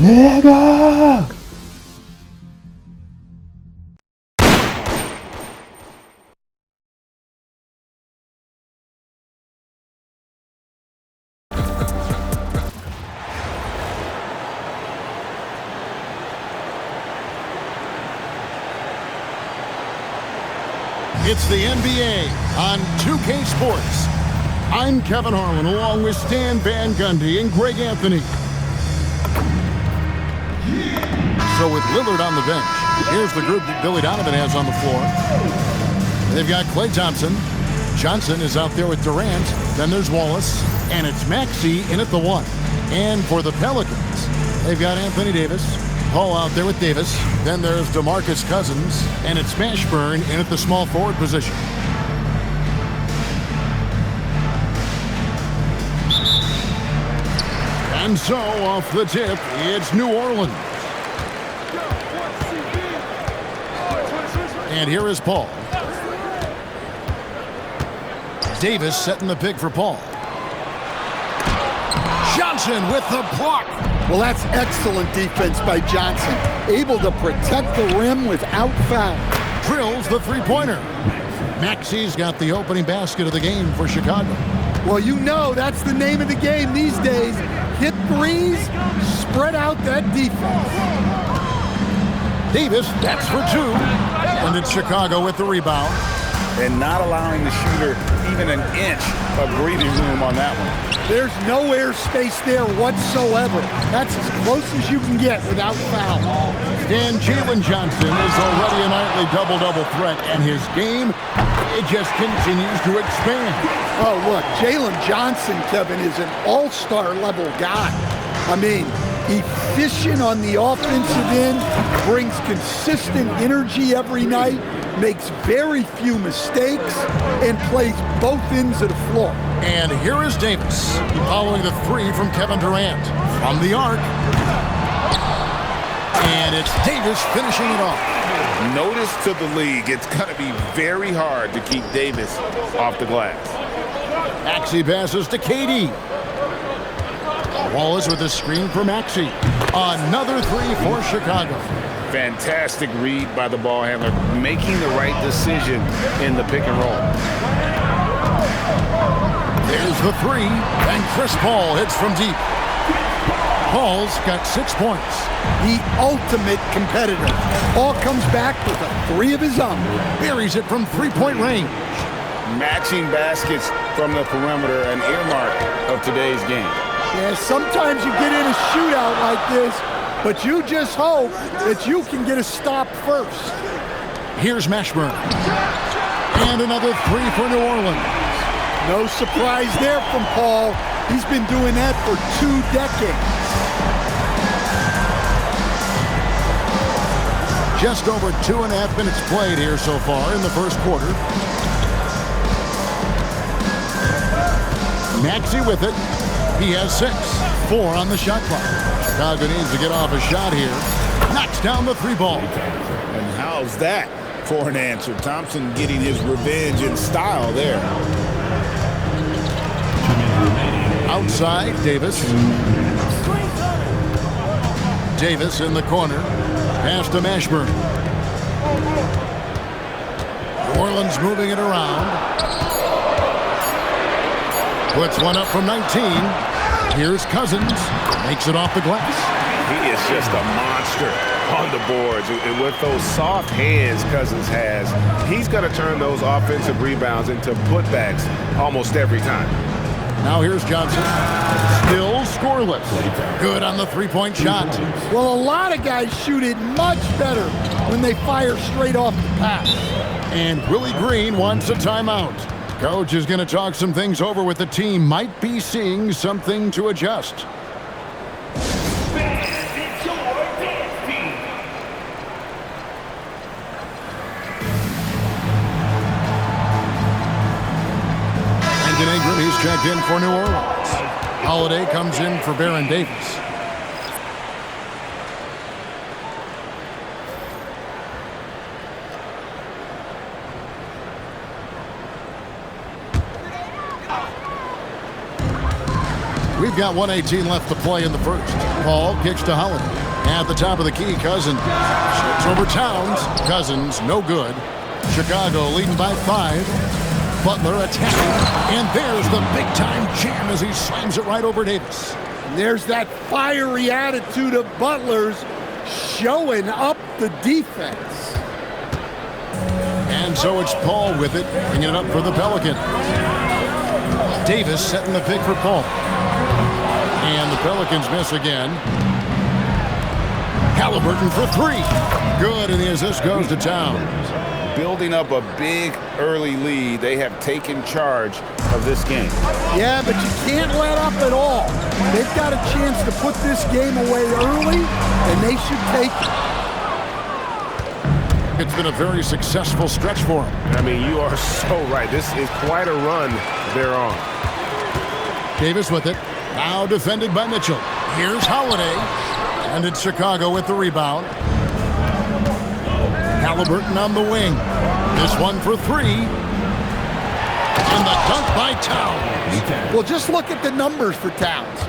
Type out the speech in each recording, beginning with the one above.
Nigga! It's the NBA on 2K Sports. I'm Kevin Harlan along with Stan Van Gundy and Greg Anthony. So with Lillard on the bench, here's the group that Billy Donovan has on the floor. They've got Klay Thompson. Johnson is out there with Durant. Then there's Wallace. And it's Maxey in at the 1. And for the Pelicans, they've got Anthony Davis. Paul out there with Davis. Then there's DeMarcus Cousins. And it's Mashburn in at the small forward position. And so off the tip, it's New Orleans. And here is Paul. Davis setting the pick for Paul. Johnson with the block. Well, that's excellent defense by Johnson. Able to protect the rim without foul. Drills the three-pointer. Maxey's got the opening basket of the game for Chicago. Well, you know that's the name of the game these days. Hit threes, spread out that defense. Davis, that's for 2. And it's Chicago with the rebound. And not allowing the shooter even an inch of breathing room on that one. There's no airspace there whatsoever. That's as close as you can get without foul. And Jalen Johnson is already a nightly double-double threat, and his game, it just continues to expand. Oh, look, Jalen Johnson, Kevin, is an all-star level guy. I mean, efficient on the offensive end, brings consistent energy every night, makes very few mistakes, and plays both ends of the floor. And here is Davis, following the 3 from Kevin Durant. From the arc. And it's Davis finishing it off. Notice to the league, it's going to be very hard to keep Davis off the glass. Maxey passes to KD. Wallace with a screen for Maxey. Another 3 for Chicago. Fantastic read by the ball handler, making the right decision in the pick and roll. There's the 3, and Chris Paul hits from deep. Paul's got 6 points. The ultimate competitor. Paul comes back with a 3 of his own. Buries it from three-point range. Matching baskets from the perimeter, an earmark of today's game. Yeah, sometimes you get in a shootout like this, but you just hope that you can get a stop first. Here's Mashburn. And another 3 for New Orleans. No surprise there from Paul. He's been doing that for 2 decades. Just over 2.5 minutes played here so far in the first quarter. Maxey with it. He has 6. 4 on the shot clock. Chicago needs to get off a shot here. Knocks down the 3 ball. And how's that for an answer? Thompson getting his revenge in style there. Outside, Davis. Davis in the corner. Pass to Mashburn. New Orleans moving it around. Puts one up from 19. Here's Cousins. Makes it off the glass. He is just a monster on the boards. And with those soft hands Cousins has, he's going to turn those offensive rebounds into putbacks almost every time. Now here's Johnson. Still scoreless. Good on the 3-point shot. Well, a lot of guys shoot it much better when they fire straight off the pass. And Willie Green wants a timeout. Coach is going to talk some things over with the team. Might be seeing something to adjust. He's checked in for New Orleans. Holiday comes in for Baron Davis. We've got 1:18 left to play in the first. Paul kicks to Holiday. At the top of the key, Cousins shoots over Towns. Cousins, no good. Chicago leading by 5. Butler attacking. And there's the big-time jam as he slams it right over Davis. And there's that fiery attitude of Butler's showing up the defense. And so it's Paul with it, bringing it up for the Pelicans. Davis setting the pick for Paul. And the Pelicans miss again. Halliburton for 3. Good, and the assist goes to Towns. Building up a big early lead. They have taken charge of this game. Yeah, but you can't let up at all. They've got a chance to put this game away early, and they should take it. It's been a very successful stretch for him. I mean, you are so right. This is quite a run they're on. Davis with it. Now defended by Mitchell. Here's Holiday. And it's Chicago with the rebound. Halliburton on the wing. This one for 3. And the dunk by Towns. Well, just look at the numbers for Towns.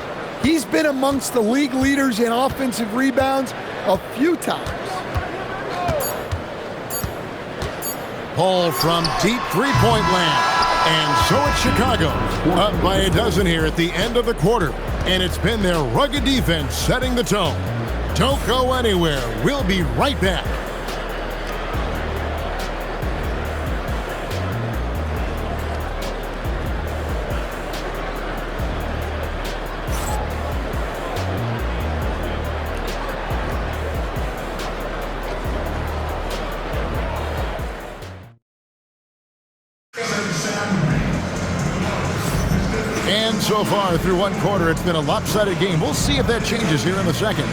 He's been amongst the league leaders in offensive rebounds a few times. Paul from deep three-point land. And so it's Chicago. Up by a dozen here at the end of the quarter. And it's been their rugged defense setting the tone. Don't go anywhere. We'll be right back. And so far through one quarter, it's been a lopsided game. We'll see if that changes here in the second.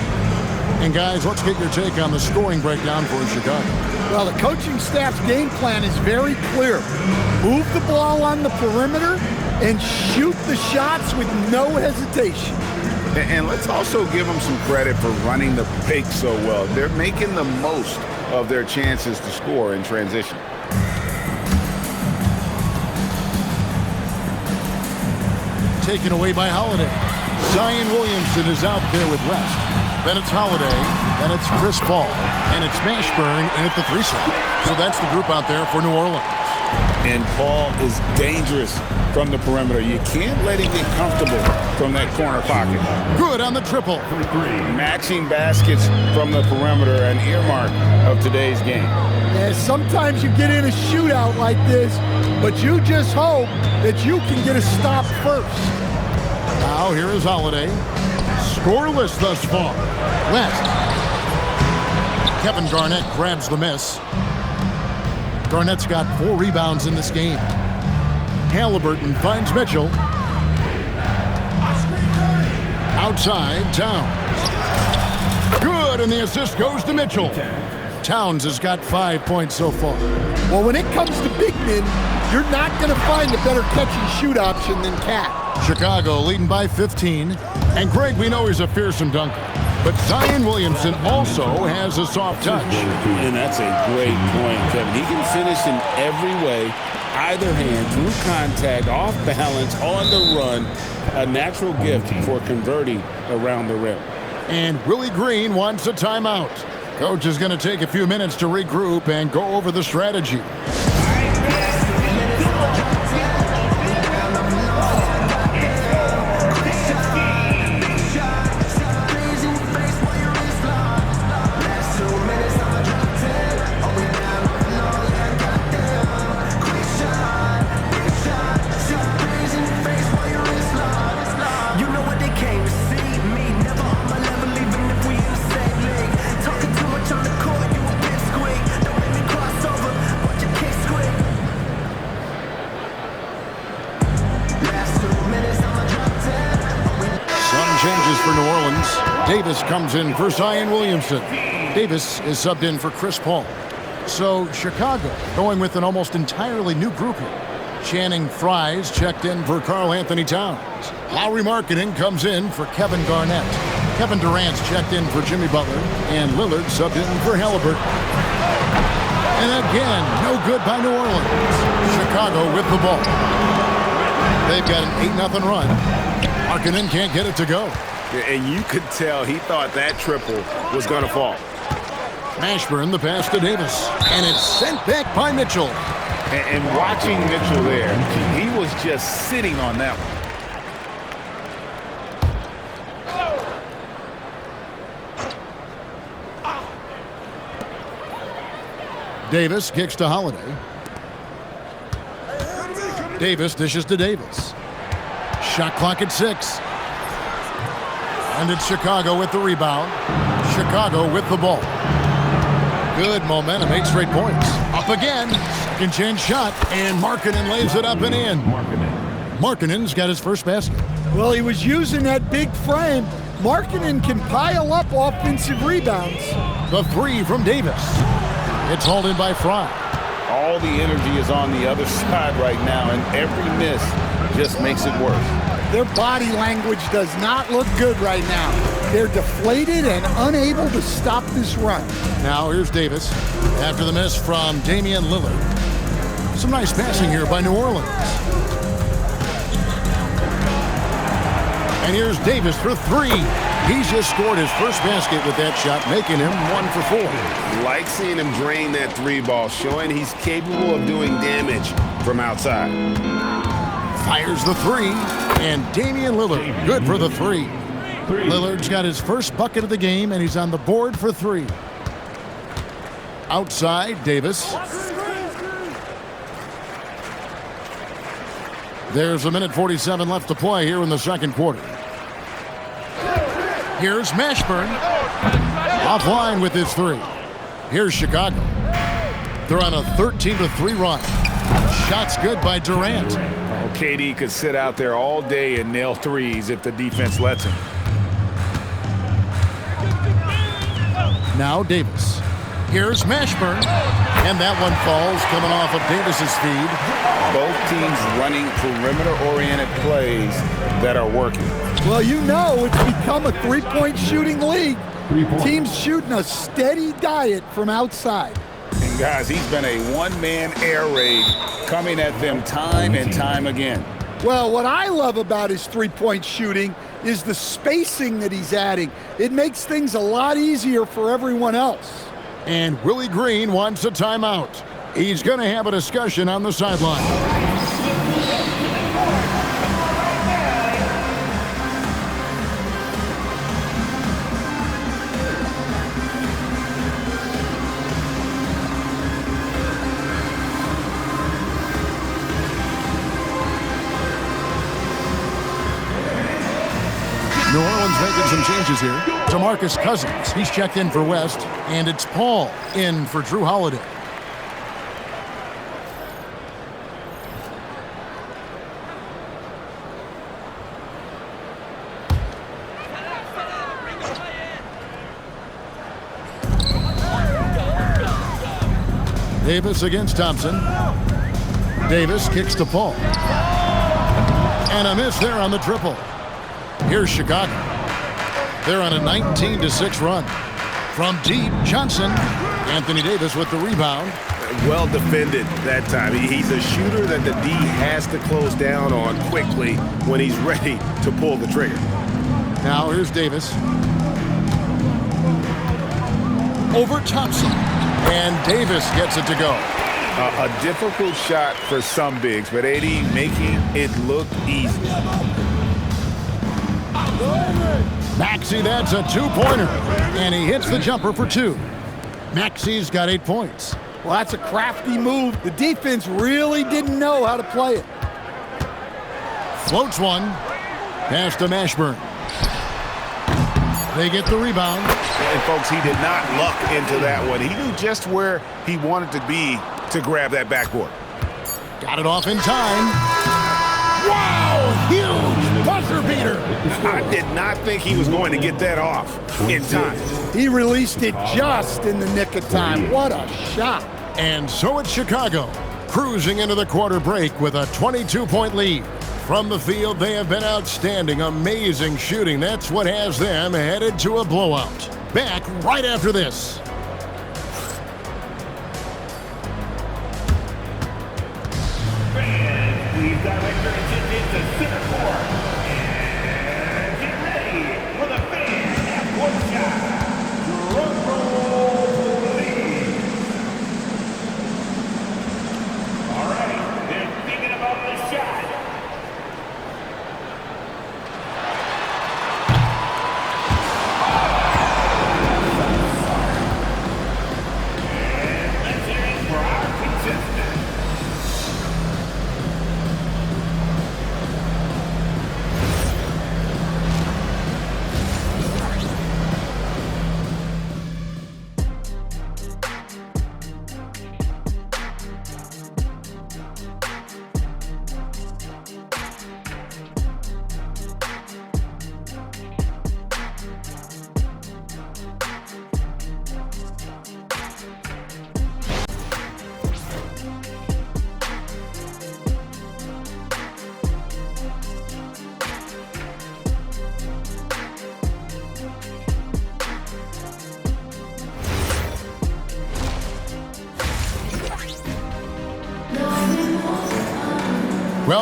And guys, let's get your take on the scoring breakdown for Chicago. Well, the coaching staff's game plan is very clear. Move the ball on the perimeter and shoot the shots with no hesitation. And let's also give them some credit for running the pick so well. They're making the most of their chances to score in transition. Taken away by Holiday. Zion Williamson is out there with West. Then it's Holiday. Then it's Chris Paul. And it's Mashburn in at the 3 slot. So that's the group out there for New Orleans. And Paul is dangerous from the perimeter. You can't let him get comfortable from that corner pocket. Good on the triple. Matching baskets from the perimeter, an earmark of today's game. Yeah, sometimes you get in a shootout like this, but you just hope that you can get a stop first. Now here is Holiday. Scoreless thus far. West. Kevin Garnett grabs the miss. Garnett's got 4 rebounds in this game. Halliburton finds Mitchell. Outside, Towns. Good, and the assist goes to Mitchell. Towns has got 5 points so far. Well, when it comes to big men, you're not going to find a better catch-and-shoot option than Cat. Chicago leading by 15. And Greg, we know he's a fearsome dunker. But Zion Williamson also has a soft touch. And that's a great point, Kevin. He can finish in every way, either hand, through contact, off balance, on the run. A natural gift for converting around the rim. And Willie Green wants a timeout. Coach is going to take a few minutes to regroup and go over the strategy. For New Orleans, Davis comes in for Zion Williamson. Davis is subbed in for Chris Paul. So Chicago going with an almost entirely new group here. Channing Frye's checked in for Karl Anthony Towns. Lauri Markkanen comes in for Kevin Garnett. Kevin Durant's checked in for Jimmy Butler. And Lillard subbed in for Halliburton. And again, no good by New Orleans. Chicago with the ball. They've got an 8-0 run. Markkanen can't get it to go. And you could tell he thought that triple was going to fall. Mashburn, the pass to Davis. And it's sent back by Mitchell. And watching Mitchell there, he was just sitting on that one. Davis kicks to Holiday. Davis dishes to Davis. Shot clock at 6. And it's Chicago with the rebound. Chicago with the ball. Good momentum, 8 straight points. Up again, second chance shot, and Markkanen lays it up and in. Markkanen's got his first basket. Well, he was using that big frame. Markkanen can pile up offensive rebounds. The 3 from Davis. It's hauled in by Fry. All the energy is on the other side right now, and every miss just makes it worse. Their body language does not look good right now. They're deflated and unable to stop this run. Now here's Davis after the miss from Damian Lillard. Some nice passing here by New Orleans. And here's Davis for 3. He's just scored his first basket with that shot, making him 1 for 4. Like seeing him drain that 3 ball, showing he's capable of doing damage from outside. Fires the 3, and Damian Lillard good for the 3. Lillard's got his first bucket of the game, and he's on the board for 3. Outside, Davis. There's 1:47 left to play here in the second quarter. Here's Mashburn. Offline with his 3. Here's Chicago. They're on a 13-3 run. Shots good by Durant. KD could sit out there all day and nail threes if the defense lets him. Now Davis. Here's Mashburn. And that one falls coming off of Davis's feed. Both teams running perimeter-oriented plays that are working. Well, you know it's become a three-point shooting league. Teams shooting a steady diet from outside. And guys, he's been a one-man air raid coming at them time and time again. Well, what I love about his three-point shooting is the spacing that he's adding. It makes things a lot easier for everyone else. And Willie Green wants a timeout. He's going to have a discussion on the sideline. New Orleans making some changes here. DeMarcus Cousins, he's checked in for West, and it's Paul in for Drew Holiday. Davis against Thompson. Davis kicks to Paul. And a miss there on the triple. Here's Chicago. They're on a 19-6 run. From deep, Johnson. Anthony Davis with the rebound. Well defended that time. He's a shooter that the D has to close down on quickly when he's ready to pull the trigger. Now here's Davis. Over Thompson. And Davis gets it to go. A difficult shot for some bigs, but AD making it look easy. Maxey, that's a two-pointer. And he hits the jumper for 2. Maxey's got 8 points. Well, that's a crafty move. The defense really didn't know how to play it. Floats one. Pass to Mashburn. They get the rebound. And folks, he did not luck into that one. He knew just where he wanted to be to grab that backboard. Got it off in time. Wow, huge buzzer beater. I did not think he was going to get that off in time. He released it just in the nick of time. What a shot. And so it's Chicago, cruising into the quarter break with a 22-point lead. From the field, they have been outstanding, amazing shooting. That's what has them headed to a blowout. Back right after this. We've got extra attention to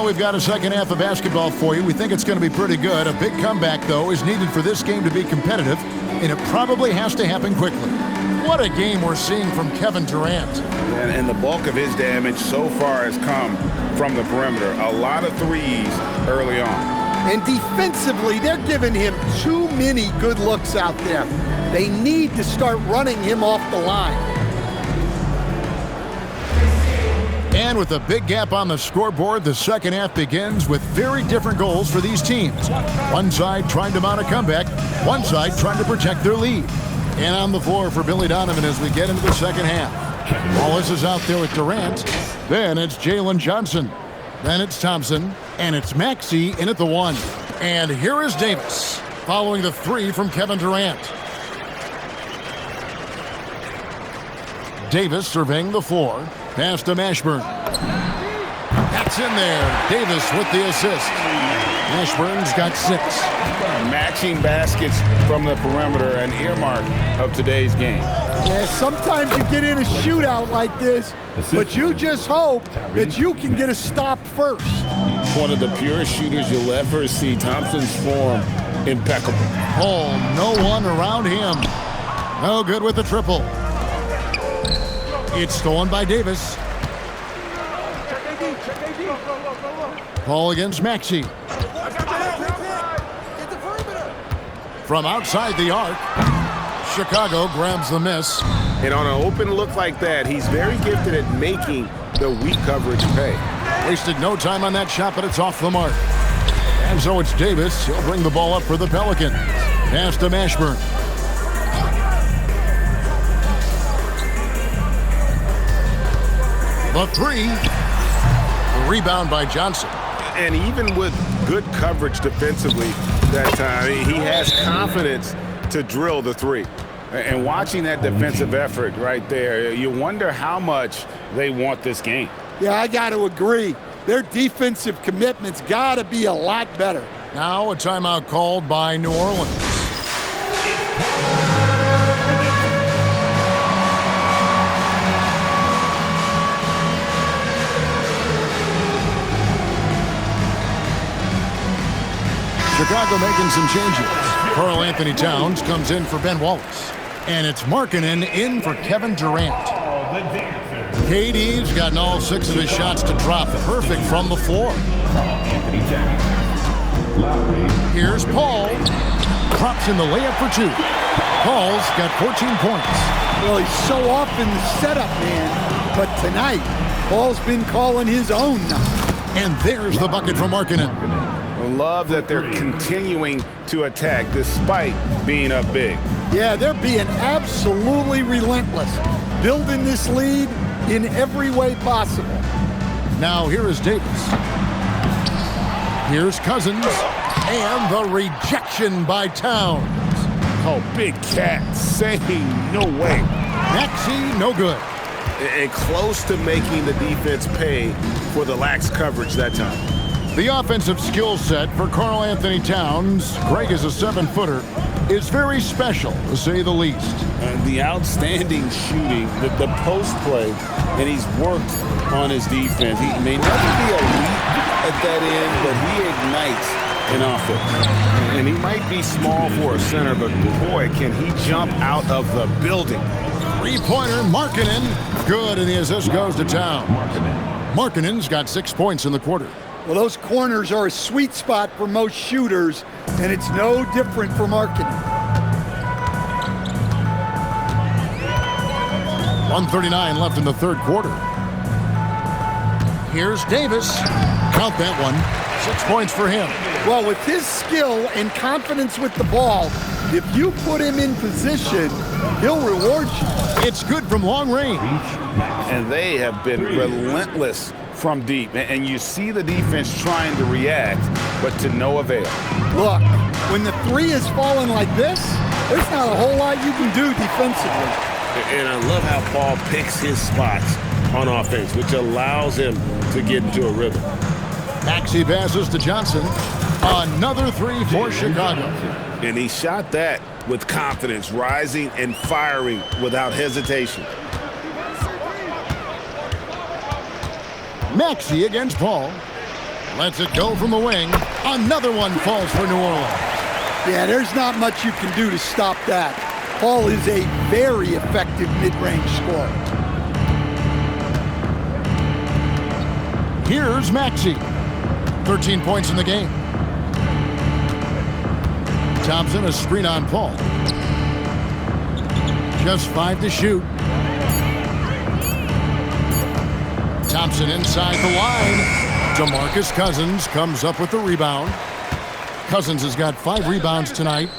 Well, we've got a second half of basketball for you. We think it's going to be pretty good. A big comeback, though, is needed for this game to be competitive, and it probably has to happen quickly. What a game we're seeing from Kevin Durant. And the bulk of his damage so far has come from the perimeter. A lot of threes early on. And defensively, they're giving him too many good looks out there. They need to start running him off the line. And with a big gap on the scoreboard, the second half begins with very different goals for these teams. One side trying to mount a comeback, one side trying to protect their lead. And on the floor for Billy Donovan as we get into the second half. Wallace is out there with Durant. Then it's Jalen Johnson. Then it's Thompson. And it's Maxey in at the 1. And here is Davis following the 3 from Kevin Durant. Davis surveying the floor. Pass to Mashburn. That's in there. Davis with the assist. Mashburn's got 6. Matching baskets from the perimeter, an earmark of today's game. Yeah, sometimes you get in a shootout like this, but you just hope that you can get a stop first. One of the purest shooters you'll ever see. Thompson's form, impeccable. Oh, no one around him. No good with the triple. It's stolen by Davis. Ball against Maxey. From outside the arc, Chicago grabs the miss. And on an open look like that, he's very gifted at making the weak coverage pay. Wasted no time on that shot, but it's off the mark. And so it's Davis. He'll bring the ball up for the Pelicans. Pass to Mashburn. The 3. The rebound by Johnson. And even with good coverage defensively that time, he has confidence to drill the 3. And watching that defensive effort right there, you wonder how much they want this game. Yeah, I got to agree. Their defensive commitment's got to be a lot better. Now a timeout called by New Orleans. Chicago making some changes. Karl Anthony Towns comes in for Ben Wallace. And it's Markkanen in for Kevin Durant. KD's gotten all 6 of his shots to drop. Perfect from the floor. Here's Paul. Drops in the layup for 2. Paul's got 14 points. Well, he's so often the setup man, but tonight, Paul's been calling his own now. And there's the bucket from Markkanen. Love that they're continuing to attack despite being up big. Yeah, they're being absolutely relentless, building this lead in every way possible. Now here is Davis. Here's Cousins. And the rejection by Towns. Oh, big cat saying no way. Maxey, no good. And close to making the defense pay for the lax coverage that time. The offensive skill set for Karl Anthony Towns, Greg is a 7-footer, is very special, to say the least. The outstanding shooting, the post play, and he's worked on his defense. He may never be elite at that end, but he ignites an offense. And he might be small for a center, but boy, can he jump out of the building. 3-pointer, Markkanen. Good, and the assist goes to Towns. Markkanen's got 6 points in the quarter. Well, those corners are a sweet spot for most shooters, and it's no different for Markkanen. 1:39 left in the third quarter. Here's Davis. Count that one. 6 points for him. Well, with his skill and confidence with the ball, if you put him in position, he'll reward you. It's good from long range. And they have been relentless from deep. And you see the defense trying to react, but to no avail. Look, when the 3 is falling like this, there's not a whole lot you can do defensively. And I love how Paul picks his spots on offense, which allows him to get into a rhythm. Maxey passes to Johnson. Another 3 for Chicago. And he shot that with confidence, rising and firing without hesitation. Maxey against Paul. Lets it go from the wing. Another one falls for New Orleans. Yeah, there's not much you can do to stop that. Paul is a very effective mid-range scorer. Here's Maxey. 13 points in the game. Thompson, a screen on Paul. Just 5 to shoot. Thompson inside the line. DeMarcus Cousins comes up with the rebound. Cousins has got 5 rebounds tonight.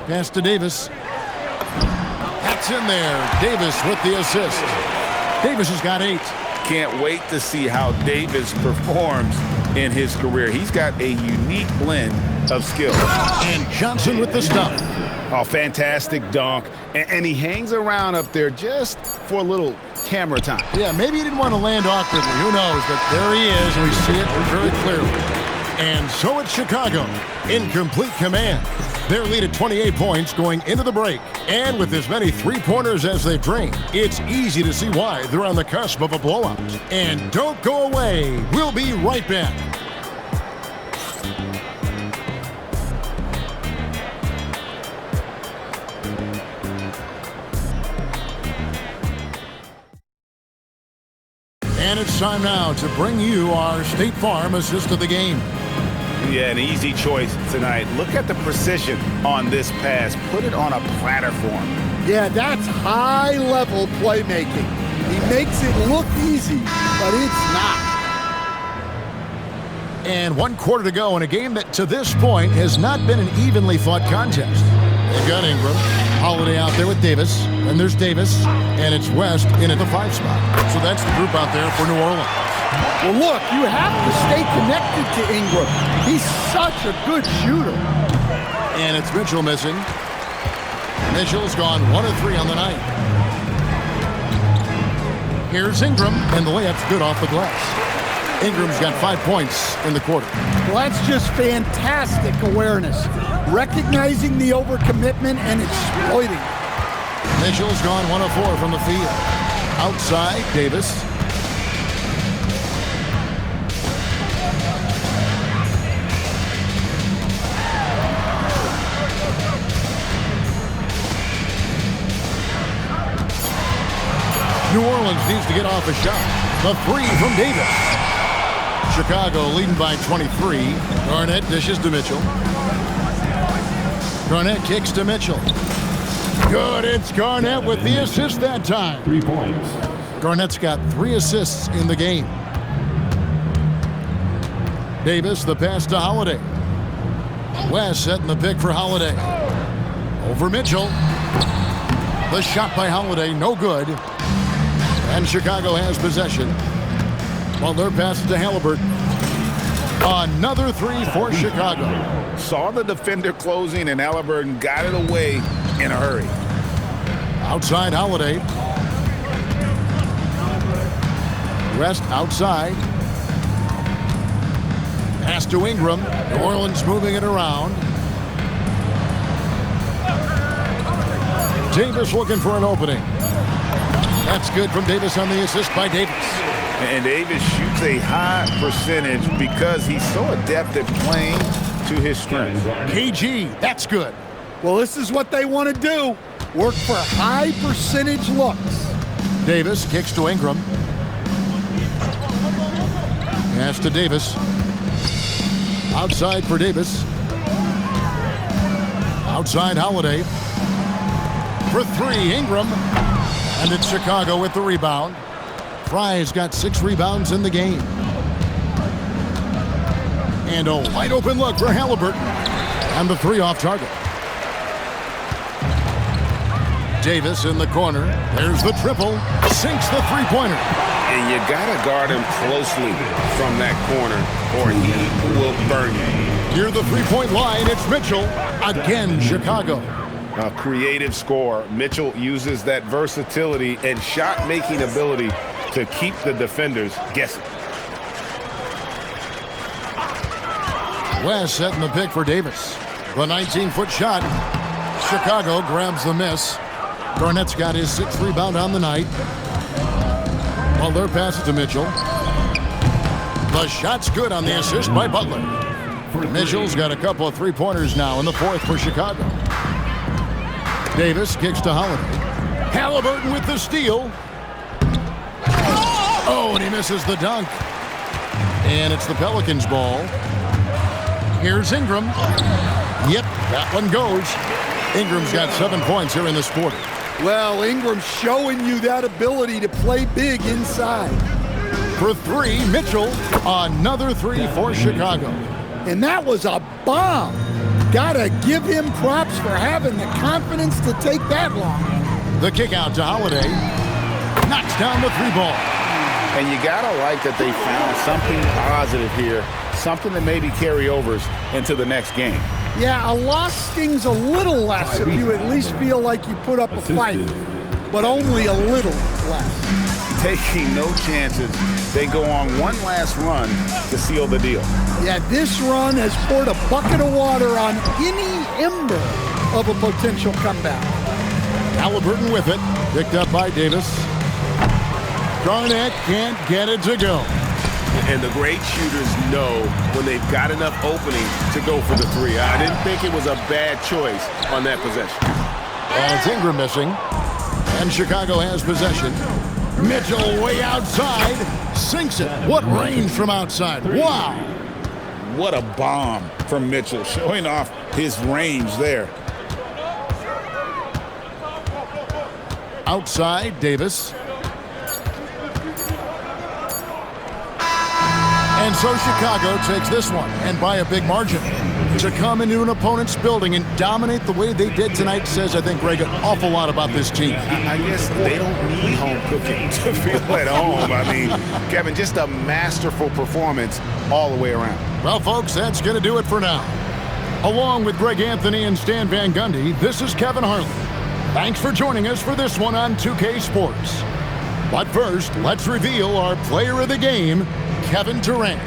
Pass to Davis. That's in there. Davis with the assist. Davis has got 8. Can't wait to see how Davis performs in his career. He's got a unique blend of skills. And Johnson with the stuff. Oh, fantastic dunk. And he hangs around up there just for a little camera time. Yeah, maybe he didn't want to land awkwardly. Who knows? But there he is, and we see it very clearly. And so it's Chicago in complete command. Their lead at 28 points going into the break. And with as many three-pointers as they've drained, it's easy to see why they're on the cusp of a blowout. And don't go away. We'll be right back. And it's time now to bring you our State Farm assist of the game. Yeah, an easy choice tonight. Look at the precision on this pass. Put it on a platter form. Yeah, that's high-level playmaking. He makes it look easy, but it's not. And 1 quarter to go in a game that, to this point, has not been an evenly fought contest. They've got Ingram, Holiday out there with Davis, and there's Davis, and it's West in at the 5 spot. So that's the group out there for New Orleans. Well, look, you have to stay connected to Ingram. He's such a good shooter. And it's Mitchell missing. Mitchell's gone 1 of 3 on the night. Here's Ingram, and the layup's good off the glass. Ingram's got 5 points in the quarter. Well, that's just fantastic awareness. Recognizing the overcommitment and exploiting it. Mitchell's gone 1 of 4 from the field. Outside, Davis. New Orleans needs to get off a shot. The 3 from Davis. Chicago leading by 23. Garnett dishes to Mitchell. Garnett kicks to Mitchell. Good, it's Garnett with the assist that time. 3 points. Garnett's got 3 assists in the game. Davis, the pass to Holiday. West setting the pick for Holiday. Over Mitchell. The shot by Holiday, no good. And Chicago has possession. While their pass to Halliburton. Another 3 for Chicago. Saw the defender closing, and Halliburton got it away in a hurry. Outside Holiday. West outside. Pass to Ingram. New Orleans moving it around. Davis looking for an opening. That's good from Davis on the assist by Davis. And Davis shoots a high percentage because he's so adept at playing to his strengths. KG, that's good. Well, this is what they want to do. Work for high percentage looks. Davis kicks to Ingram. Pass to Davis. Outside for Davis. Outside Holiday. For 3, Ingram. And it's Chicago with the rebound. Fry's got 6 rebounds in the game. And a wide open look for Halliburton. And the 3 off target. Davis in the corner. There's the triple. Sinks the 3-pointer. And you got to guard him closely from that corner or he will burn you. Near the 3-point line, it's Mitchell. Again, Chicago. A creative scorer. Mitchell uses that versatility and shot-making ability to keep the defenders guessing. West setting the pick for Davis. The 19-foot shot. Chicago grabs the miss. Garnett's got his 6th rebound on the night. While their pass it to Mitchell. The The shot's good on the assist by Butler. Mitchell's got a couple of three-pointers now in the fourth for Chicago. Davis kicks to Holiday. Halliburton with the steal. Oh, and he misses the dunk. And it's the Pelicans' ball. Here's Ingram. Yep, that one goes. Ingram's got 7 points here in this quarter. Well, Ingram's showing you that ability to play big inside. For three, Mitchell. Another three for Chicago. And that was a bomb. Gotta give him props for having the confidence to take that long. The kick out to Holiday. Knocks down the three ball. And you got to like that they found something positive here, something that maybe carry overs into the next game. Yeah, a loss stings a little less if you at least feel like you put up a fight, but only a little less. Taking no chances, they go on one last run to seal the deal. Yeah, this run has poured a bucket of water on any ember of a potential comeback. Halliburton with it, picked up by Davis. Garnett can't get it to go. And the great shooters know when they've got enough opening to go for the three. I didn't think it was a bad choice on that possession. And it's Ingram missing. And Chicago has possession. Mitchell way outside. Sinks it. What range from outside. Wow. What a bomb from Mitchell, showing off his range there. Outside, Davis. And so Chicago takes this one, and by a big margin. To come into an opponent's building and dominate the way they did tonight says, I think, Greg, an awful lot about this team. I guess they don't need home cooking to feel at home. I mean, Kevin, just a masterful performance all the way around. Well, folks, that's going to do it for now. Along with Greg Anthony and Stan Van Gundy, this is Kevin Harlan. Thanks for joining us for this one on 2K Sports. But first, let's reveal our player of the game, Kevin Durant.